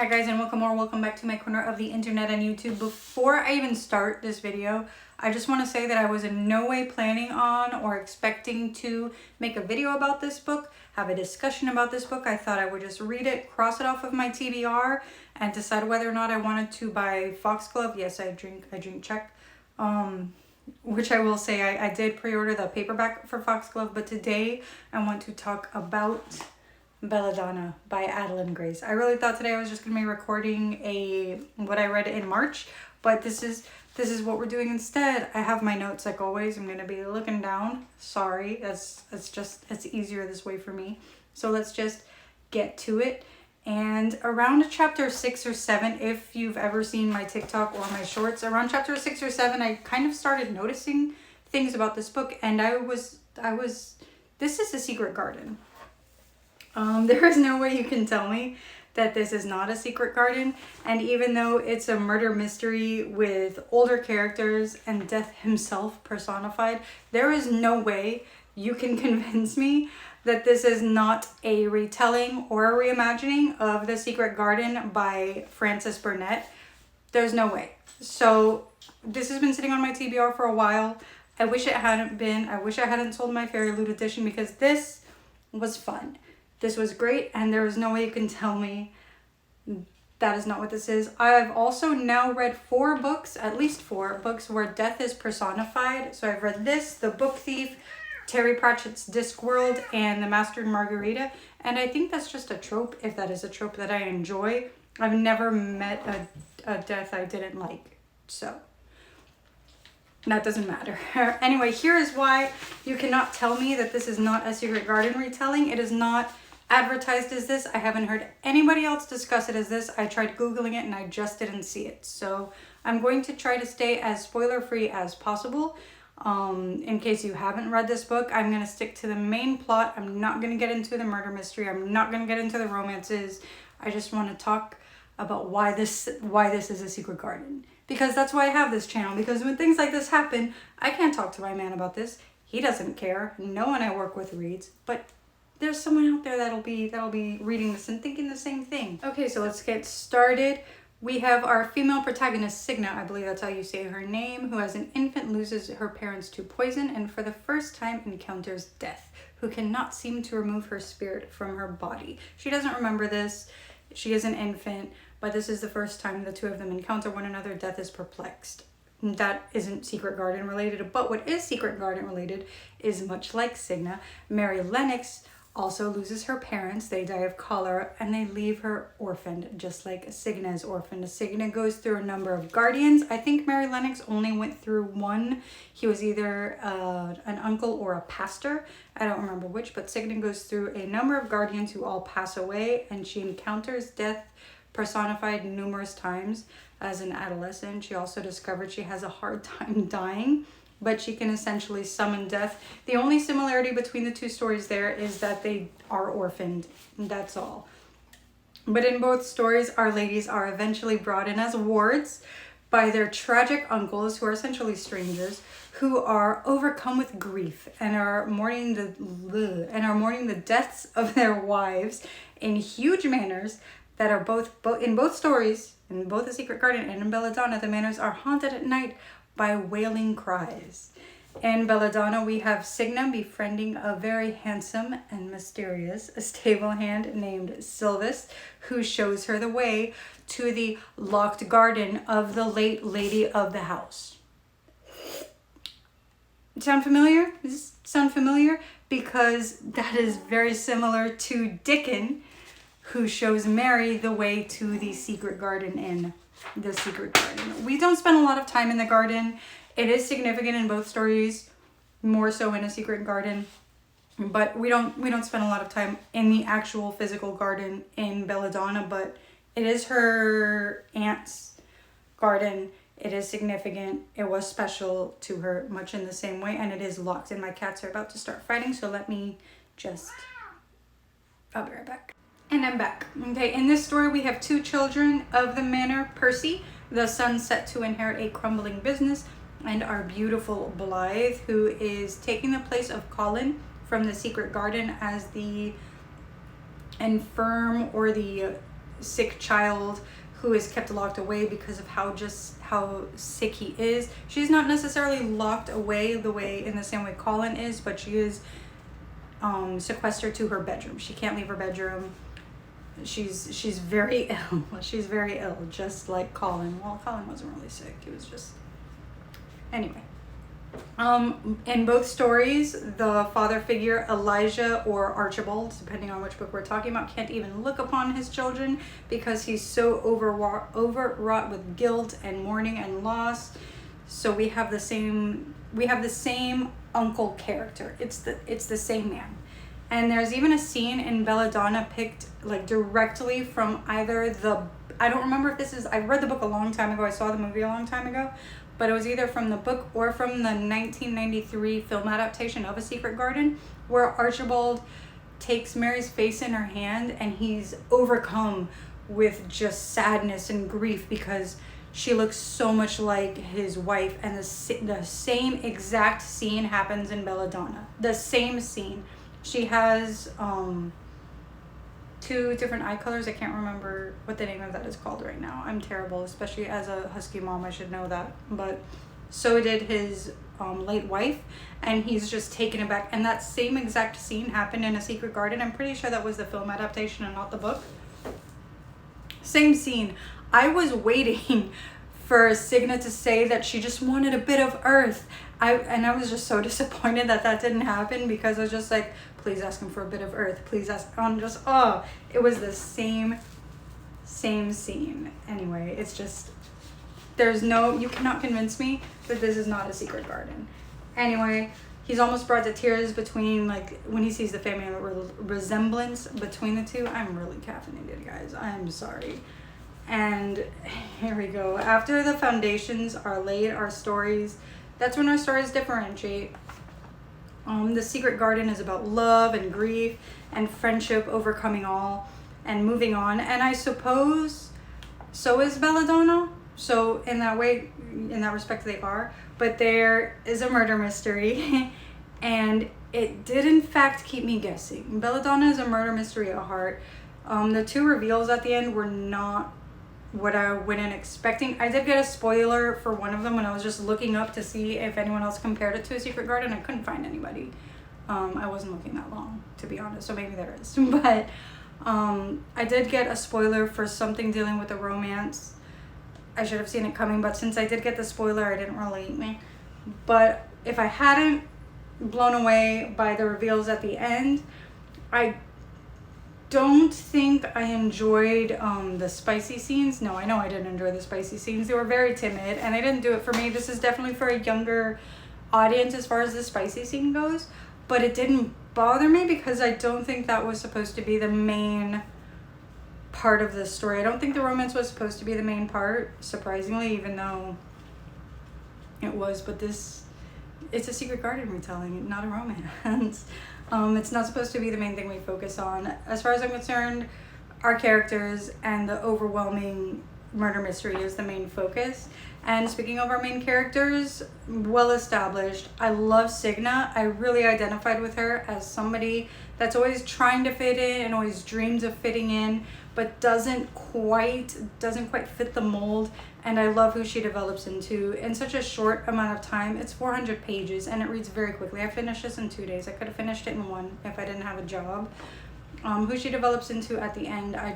Hi guys, and welcome back to my corner of the internet and YouTube. Before I even start this video, I just want to say that I was in no way planning on or expecting to make a video about this book, have a discussion about this book. I thought I would just read it, cross it off of my TBR, and decide whether or not I wanted to buy Foxglove. Yes, I drink Czech. Which I will say I did pre-order the paperback for Foxglove, but today I want to talk about Belladonna by Adalyn Grace. I really thought today I was just going to be recording what I read in March, but this is what we're doing instead. I have my notes like always. I'm going to be looking down. Sorry, it's easier this way for me. So let's just get to it. And around chapter 6 or 7, if you've ever seen my TikTok or my shorts, around chapter 6 or 7, I kind of started noticing things about this book, and this is a secret garden. There is no way you can tell me that this is not a secret garden. And even though it's a murder mystery with older characters and Death himself personified, there is no way you can convince me that this is not a retelling or a reimagining of The Secret Garden by Frances Burnett. There's no way. So this has been sitting on my TBR for a while. I wish it hadn't been. I wish I hadn't sold my Fairy Loot edition, because this was fun. This was great, and there is no way you can tell me that is not what this is. I've also now read 4 books, at least 4 books, where Death is personified. So I've read this, The Book Thief, Terry Pratchett's Discworld, and The Master and Margarita. And I think that's just a trope, if that is a trope that I enjoy. I've never met a Death I didn't like, so that doesn't matter. Anyway, here is why you cannot tell me that this is not a Secret Garden retelling. It is not advertised as this. I haven't heard anybody else discuss it as this. I tried Googling it and I just didn't see it. So I'm going to try to stay as spoiler free as possible. In case you haven't read this book, I'm going to stick to the main plot. I'm not going to get into the murder mystery. I'm not going to get into the romances. I just want to talk about why this is a secret garden. Because that's why I have this channel. Because when things like this happen, I can't talk to my man about this. He doesn't care. No one I work with reads. But there's someone out there that'll be reading this and thinking the same thing. Okay, so let's get started. We have our female protagonist, Signa, I believe that's how you say her name, who as an infant loses her parents to poison and for the first time encounters Death, who cannot seem to remove her spirit from her body. She doesn't remember this. She is an infant, but this is the first time the two of them encounter one another. Death is perplexed. That isn't Secret Garden related, but what is Secret Garden related is, much like Signa, Mary Lennox also loses her parents. They die of cholera and they leave her orphaned, just like Signa is orphaned. Signa goes through a number of guardians. I think Mary Lennox only went through one. He was either an uncle or a pastor. I don't remember which, but Signa goes through a number of guardians who all pass away, and she encounters Death personified numerous times as an adolescent. She also discovered she has a hard time dying, but she can essentially summon Death. The only similarity between the two stories there is that they are orphaned. That's all. But in both stories, our ladies are eventually brought in as wards by their tragic uncles, who are essentially strangers, who are overcome with grief and are mourning the deaths of their wives in huge manners that are both in both stories, in both The Secret Garden and in Belladonna. The manors are haunted at night by wailing cries. In Belladonna, we have Signa befriending a very handsome and mysterious stable hand named Sylvis, who shows her the way to the locked garden of the late lady of the house. Sound familiar? Does this sound familiar? Because that is very similar to Dickon, who shows Mary the way to the secret garden in The Secret Garden. We don't spend a lot of time in the garden. It is significant in both stories, more so in A Secret Garden, but we don't spend a lot of time in the actual physical garden in Belladonna. But it is her aunt's garden. It is significant. It was special to her, much in the same way, and it is locked. And my cats are about to start fighting, so let me just... I'll be right back. And I'm back. Okay, in this story we have 2 children of the manor. Percy, the son set to inherit a crumbling business, and our beautiful Blythe, who is taking the place of Colin from The Secret Garden as the infirm or the sick child who is kept locked away because of how sick he is. She's not necessarily locked away in the same way Colin is, but she is sequestered to her bedroom. She can't leave her bedroom. She's very ill. She's very ill, just like Colin. Well, Colin wasn't really sick. He was just... Anyway. In both stories, the father figure, Elijah or Archibald, depending on which book we're talking about, can't even look upon his children because he's so overwrought with guilt and mourning and loss. So we have the same uncle character. It's the same man. And there's even a scene in Belladonna picked like directly from either I don't remember if this is, I read the book a long time ago, I saw the movie a long time ago, but it was either from the book or from the 1993 film adaptation of A Secret Garden, where Archibald takes Mary's face in her hand and he's overcome with just sadness and grief because she looks so much like his wife. And the same exact scene happens in Belladonna. The same scene. She has two different eye colors. I can't remember what the name of that is called right now. I'm terrible, especially as a husky mom. I should know that. But so did his late wife, and he's just taken aback. And that same exact scene happened in A Secret Garden. I'm pretty sure that was the film adaptation and not the book. Same scene. I was waiting for Signa to say that she just wanted a bit of earth. I was just so disappointed that didn't happen, because I was just like, please ask him for a bit of earth. Please ask. It was the same scene. Anyway, it's just, you cannot convince me that this is not A Secret Garden. Anyway, he's almost brought to tears between, like, when he sees the family resemblance between the two. I'm really caffeinated, guys. I'm sorry. And here we go. After the foundations are laid, that's when our stories differentiate. The Secret Garden is about love and grief and friendship overcoming all and moving on. And I suppose so is Belladonna. So in that way, in that respect, they are. But there is a murder mystery. And it did in fact keep me guessing. Belladonna is a murder mystery at heart. The two reveals at the end were not what I went in expecting. I did get a spoiler for one of them when I was just looking up to see if anyone else compared it to A Secret Garden. I couldn't find anybody. I wasn't looking that long, to be honest, so maybe there is. But I did get a spoiler for something dealing with a romance. I should have seen it coming, but since I did get the spoiler, it didn't really eat me. But if I hadn't blown away by the reveals at the end, I don't think I enjoyed the spicy scenes. No, I know I didn't enjoy the spicy scenes. They were very timid, and they didn't do it for me. This is definitely for a younger audience as far as the spicy scene goes, but it didn't bother me because I don't think that was supposed to be the main part of the story. I don't think the romance was supposed to be the main part, surprisingly, even though it was. But it's a Secret Garden retelling, not a romance. It's not supposed to be the main thing we focus on. As far as I'm concerned, our characters and the overwhelming murder mystery is the main focus. And speaking of our main characters, well established. I love Signa. I really identified with her as somebody that's always trying to fit in and always dreams of fitting in, but doesn't quite fit the mold. And I love who she develops into in such a short amount of time. It's 400 pages and it reads very quickly. I finished this in 2 days. I could have finished it in 1 if I didn't have a job. Who she develops into at the end, I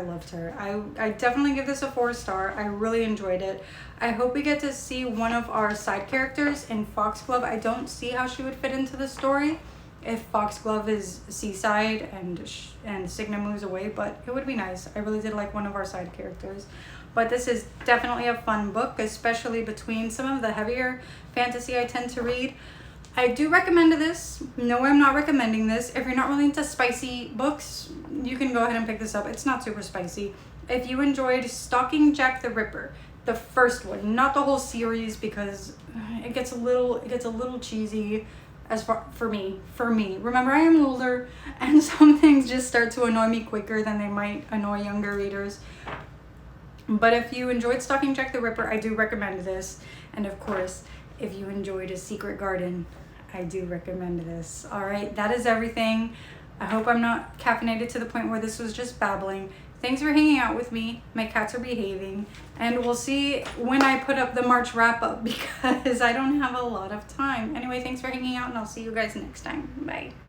loved her. I definitely give this a 4-star. I really enjoyed it. I hope we get to see one of our side characters in Foxglove. I don't see how she would fit into the story if Foxglove is seaside and Signa moves away, but it would be nice. I really did like one of our side characters. But this is definitely a fun book, especially between some of the heavier fantasy I tend to read. I do recommend this. No, I'm not recommending this. If you're not really into spicy books, you can go ahead and pick this up. It's not super spicy. If you enjoyed Stalking Jack the Ripper, the first one, not the whole series, because it gets a little cheesy for me. Remember, I am older and some things just start to annoy me quicker than they might annoy younger readers. But if you enjoyed Stalking Jack the Ripper, I do recommend this. And of course, if you enjoyed A Secret Garden, I do recommend this. All right, that is everything. I hope I'm not caffeinated to the point where this was just babbling. thanks for hanging out with me. My cats are behaving, and we'll see when I put up the March wrap up because I don't have a lot of time. Anyway, thanks for hanging out, and I'll see you guys next time. Bye.